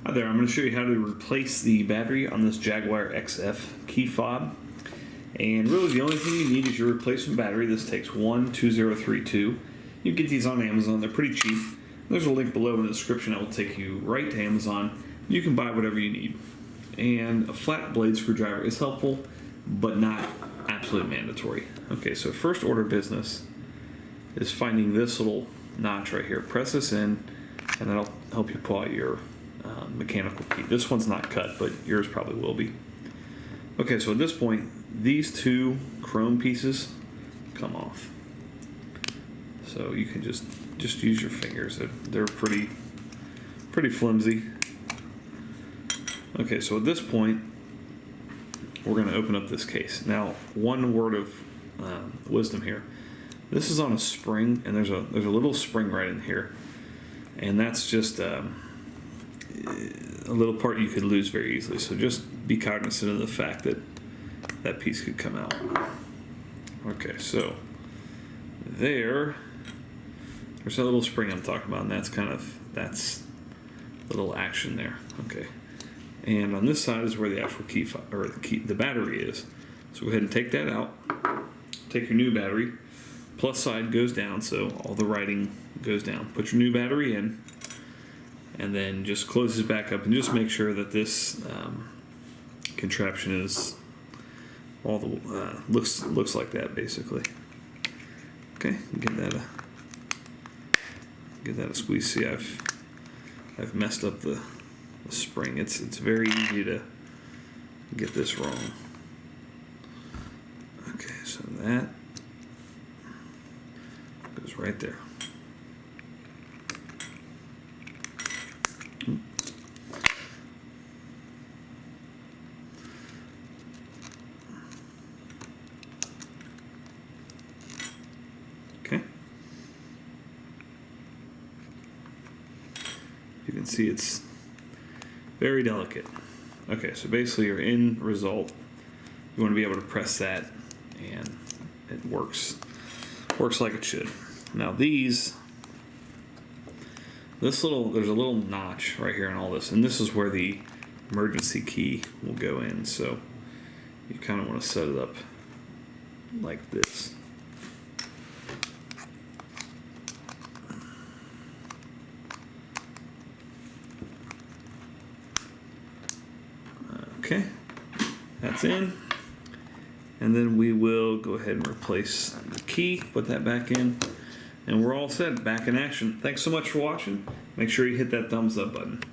Hi there, I'm going to show you how to replace the battery on this Jaguar XF key fob. And really the only thing you need is your replacement battery. This takes 12032. You can get these on Amazon, they're pretty cheap. There's a link below in the description that will take you right to Amazon. You can buy whatever you need. And a flat blade screwdriver is helpful, but not absolutely mandatory. Okay, so first order of business is finding this little notch right here. Press this in, and that'll help you pull out your mechanical key. This one's not cut, but yours probably will be. Okay, so at this point, these two chrome pieces come off. So you can just use your fingers. They're pretty flimsy. Okay, so at this point, we're going to open up this case. Now, one word of wisdom here. This is on a spring, and there's a little spring right in here, and that's just a little part you could lose very easily. So just be cognizant of the fact that that piece could come out. Okay, so there's a little spring I'm talking about, and that's the little action there. Okay, and on this side is where the actual the battery is. So go ahead and take that out. Take your new battery. Plus side goes down, so all the writing goes down. Put your new battery in, and then just close this back up, and just make sure that this contraption is all the looks like that basically. Okay, give that a squeeze. See, I've messed up the spring. It's very easy to get this wrong. Okay, so that goes right there. Okay. You can see it's very delicate. Okay, so basically your end result, you want to be able to press that, and it works like it should. Now there's a little notch right here in all this, and this is where the emergency key will go in. So you kind of want to set it up like this. Okay, that's in. And then we will go ahead and replace the key, put that back in, and we're all set, back in action. Thanks so much for watching. Make sure you hit that thumbs up button.